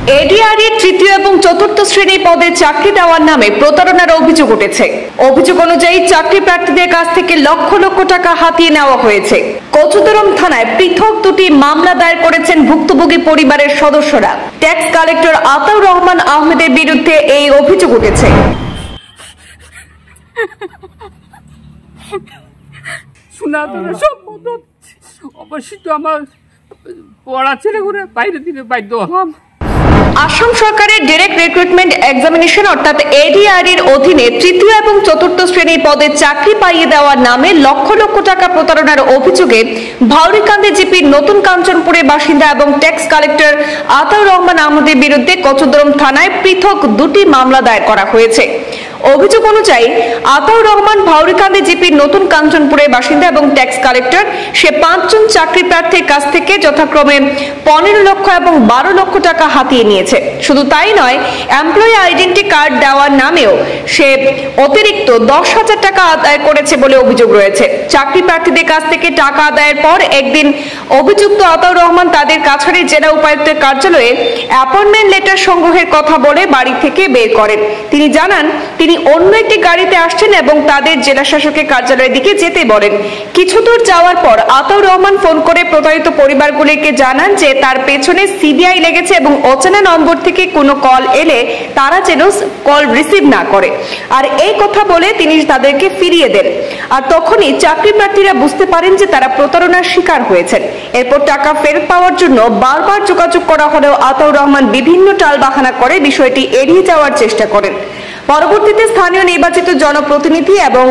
এডিআরইর তৃতীয় এবং চতুর্থ শ্রেণী পদে চাকরি দেওয়ার নামে প্রতারণার অভিযোগ উঠেছে। অভিযোগ অনুযায়ী চাকরি প্রার্থীদের কাছ থেকে লক্ষ লক্ষ টাকা হাতিয়ে নেওয়া হয়েছে। কচুদরম থানায় পৃথক দুটি মামলা দায়ের করেছেন ভুক্তভোগী পরিবারের সদস্যরা। ট্যাক্স কালেক্টর আতাউর রহমান আহমেদের বিরুদ্ধে এই অভিযোগ উঠেছে। অবশ্যই তো আমার পড়া ছেলে করে বাইরে দিতে বাধ্য হলাম। আসাম সরকারের ডাইরেক্ট রিক্রুটমেন্ট এক্সামিনেশন অর্থাৎ এডিআরইর অধীনে তৃতীয় এবং চতুর্থ শ্রেণীর পদে চাকরি পাইয়ে দেওয়ার নামে লক্ষ লক্ষ টাকা প্রতারণার অভিযোগে ভাউরিকান্দি জিপির নতুন কাঞ্চনপুরের বাসিন্দা এবং ট্যাক্স কালেক্টর আতাউর রহমান আহমেদের বিরুদ্ধে কচুদরম থানায় পৃথক দুটি মামলা দায়ের করা হয়েছে। অভিযোগ অনুযায়ী আতাউর রহমান ভাউরিকান্দি জিপির নতুন কাঞ্চনপুরের বাসিন্দা এবং ট্যাক্স কালেক্টর সে 5 জন চাকরি প্রার্থীর কাছ থেকে যথাক্রমে 15 লক্ষ এবং 12 লক্ষ টাকা হাতিয়ে নিয়েছে। শুধু তাই নয়, এমপ্লয়ি আইডেন্টি কার্ড দেওয়ার নামেও সে অতিরিক্ত 10,000 টাকা আদায় করেছে বলে অভিযোগ রয়েছে। চাকরি প্রার্থীদের কাছ থেকে টাকা আদায়ের পর একদিন অভিযুক্ত আতাউর রহমান তাদের কাছাড়ের জেলা উপায়ুক্তের কার্যালয়ে অ্যাপয়েন্টমেন্ট লেটার সংগ্রহের কথা বলে বাড়ি থেকে বের করেন। তিনি জানান তিনি অন্য একটি গাড়িতে আসছেন এবং তাদের জেলা শাসকের কার্যালয়ের দিকে যেতে বলেন। কিছু দূর যাওয়ার পর আতাউর রহমান ফোন করে প্রতারিত পরিবারগুলিকে জানান যে তার পেছনে সিবিআই লেগেছে এবং অচেনা নম্বর থেকে কোনো কল এলে তারা যেন কল রিসিভ না করে, আর এই কথা বলে তিনি তাদেরকে ফিরিয়ে দেন। আর তখনই চাকরি প্রার্থীরা বুঝতে পারেন যে তারা প্রতারণার শিকার হয়েছেন। এরপর টাকা ফেরত পাওয়ার জন্য বারবার যোগাযোগ করা হলেও আতাউর রহমান বিভিন্ন টালবাহানা করে বিষয়টি এড়িয়ে যাওয়ার চেষ্টা করেন। পরবর্তীতে স্থানীয় নির্বাচিত জনপ্রতিনিধি এবং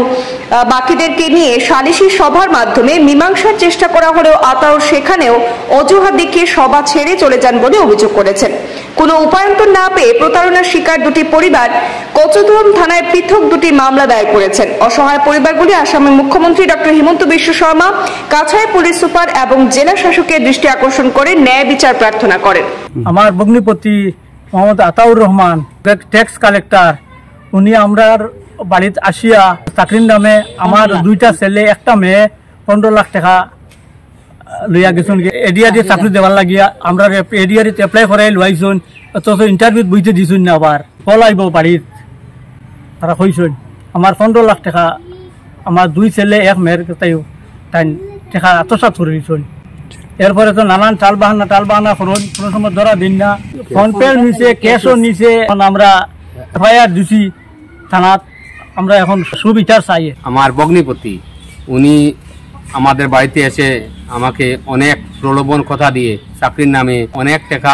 বাকিদেরকে নিয়ে সালিশি সভার মাধ্যমে মীমাংসার চেষ্টা করা হলেও আতাউর সেখানেও অজুহাত দেখিয়ে সভা ছেড়ে চলে যান বলে অভিযোগ করেছেন। কোনো উপায়ন্তর না পেয়ে প্রতারণার শিকার দুটি পরিবার কচুদরম থানায় পৃথক দুটি মামলা দায়ের করেছেন। অসহায় পরিবারগুলি আসামের মুখ্যমন্ত্রী doctor Himanta Biswa Sarma, Cachar police super এবং জেলা শাসকের দৃষ্টি আকর্ষণ করে ন্যায় বিচার প্রার্থনা করেন। আমার ভগ্নিপতি মোহাম্মদ আতাউর রহমান ট্যাক্স কালেক্টর, উনি আমরার বাড়িতে আসিয়া চাকরির নামে আমার 2টা ছেলে 1টা মেয়ে 15 লাখ টাকা লইয়া গেছেন। এডিআরই চাকরি দেওয়ার লাগিয়া আমরা এডিআরই এপ্লাই করাই লইছুন, অথচ ইন্টারভিউ বুঝতে দিছুন না। আবার কল আইব বাড়িত, তারা কইছেন আমার 15 লাখ টাকা আমার 2 ছেলে 1 মেয়ের তাই টাকা আত্মসাৎ করে দিছুন। এরপরে তো নানান টালবাহানা করুন, কোনো সময় ধরা দিন না, ফোন পে নিছে, ক্যাশও নিছে। আমরা এফআইআর দিছি থানাত, আমরা এখন সুবিচার চাই। আমার ভগ্নিপতি উনি আমাদের বাড়িতে এসে আমাকে অনেক প্রলোভন কথা দিয়ে চাকরির নামে অনেক টাকা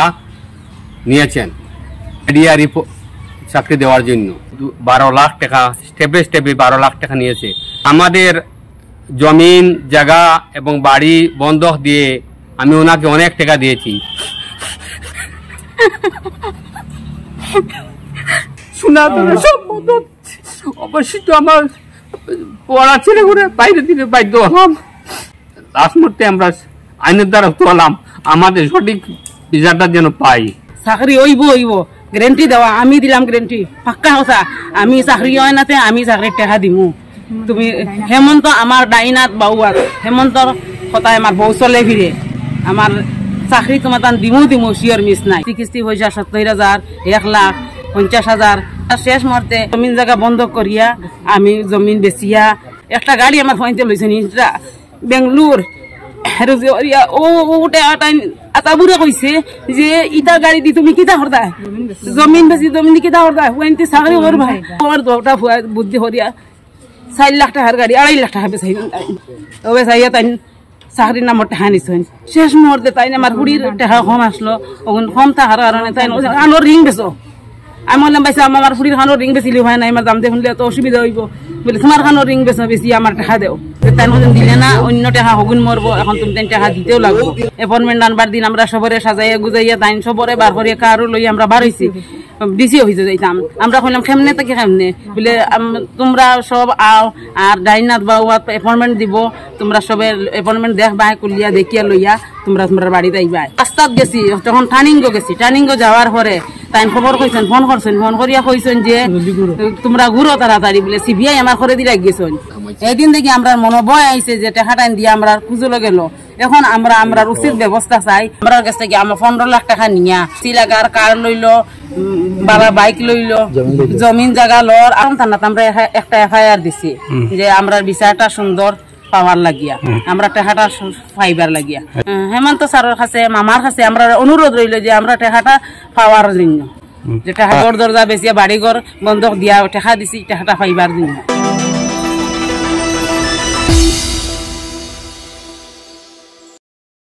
নিয়েছেন। এডিআরই চাকরি দেওয়ার জন্য 12 লাখ টাকা স্টেপে স্টেপে 12 লাখ টাকা নিয়েছে। আমাদের জমিন জায়গা এবং বাড়ি বন্ধক দিয়ে আমি ওনাকে অনেক টাকা দিয়েছি। অবশ্যই তো আমার পড়া ছেলে করে বাইরে দিতে বাধ্য হলাম। লাস্ট মুহূর্তে আমরা আইনের দ্বারা তোলাম, আমাদের সঠিক রিজাল্টটা যেন পাই। চাকরি হইব গ্যারেন্টি দেওয়া, আমি দিলাম গ্যারেন্টি, পাক্কা কথা। আমি চাকরি হয় নাতে আমি চাকরির টাকা দিমু। তুমি হেমন্ত আমার ডাইনাত বাউয়াত হেমন্তর কথায় আমার বউ চলে ফিরে আমার চাকরি তোমার তান দিমু শিওর মিস নাই। কিস্তি পয়সা 70,000, 1,50,000 শেষ মুহূর্তে জমিন জায়গা বন্ধ করিয়া আমি জমিন বেচিয়া একটা গাড়ি আমার হইতে লইছেন বেঙ্গলোর। আতাবুরে কইছে যে ইটা গাড়ি দি তুমি কিতা করতা, জমিন বেচি জমিন কিতা করতা, ওইতে চাকরি করবা। আমার দোটা বুদ্ধি করিয়া 4 লাখ টাকার গাড়ি 2.5 লাখ টাকা বেচাই তবে চাইয়া তাই চাকরির নামত টাকা নিছেন। শেষ মুহূর্তে তাই আমার বুড়ির টাকা কম আসলো, কম থাকার কারণে তাই কানোর রিং বেচো। আমি বললাম পাইছে আমার ফুড়ির খানোর রিং বেচিলি হয় নাই, আমার দাম দেখুন তো অসুবিধা হইব বলে তোমার খানোর রিং বেচা বেশি আমার টাকা দেও। তাই মতন দিলে না, অন্য টাকা হগুন মরবো, এখন তুমি তাই টাকা দিতেও লাগবো। অ্যাপয়েন্টমেন্ট আনবার দিন আমরা সবরে সাজাইয়া গুজাইয়া তাই সবরে বার করিয়া কারো লইয়া আমরা বার হয়েছি। ডিসি অফিসে যাইতাম, আমরা কইলাম কেমনে থেকে কেমনে বলে তোমরা সব আও আর ডাইনাত বা অ্যাপয়েন্টমেন্ট দিব, তোমরা সবে অ্যাপয়েন্টমেন্ট দেখবা, কুলিয়া দেখিয়া লইয়া তোমরা বাড়িতে আইবা। রাস্তাত গেছি, তখন টার্নিংও গেছি, টার্নিংও যাওয়ার পরে তাই খবর কইছেন, ফোন করছেন, ফোন করিয়া কইছেন যে তোমরা ঘুরো তাড়াতাড়ি বলে সিবিআই আমার করে দিলে গেছেন। এদিন থেকে আমরা মনোভয় আইছে যে টাকাটা দিয়ে আমরা খুঁজলো গেল। এখন আমরা উচিত ব্যবস্থা চাই। আমরা কাছ থেকে আমরা 15 লাখ টাকা নিয়া সিলাগার কার লইলো, বাবা বাইক লইলো, জমিন জায়গা লর। থানাত আমরা একটা এফআইআর দিছি যে আমরা বিচারটা সুন্দর পাওয়ার লাগিয়া, আমরা টাকাটা পাইবার লাগিয়া। হেমন্ত স্যারের কাছে, মামার কাছে আমরা অনুরোধ রইল যে আমরা টাকাটা পাওয়ার জন্য, যে টাকা ঘর দরজা বেশি বাড়ি ঘর বন্ধক দিয়া টাকা দিছি, টাকাটা পাইবার জন্য।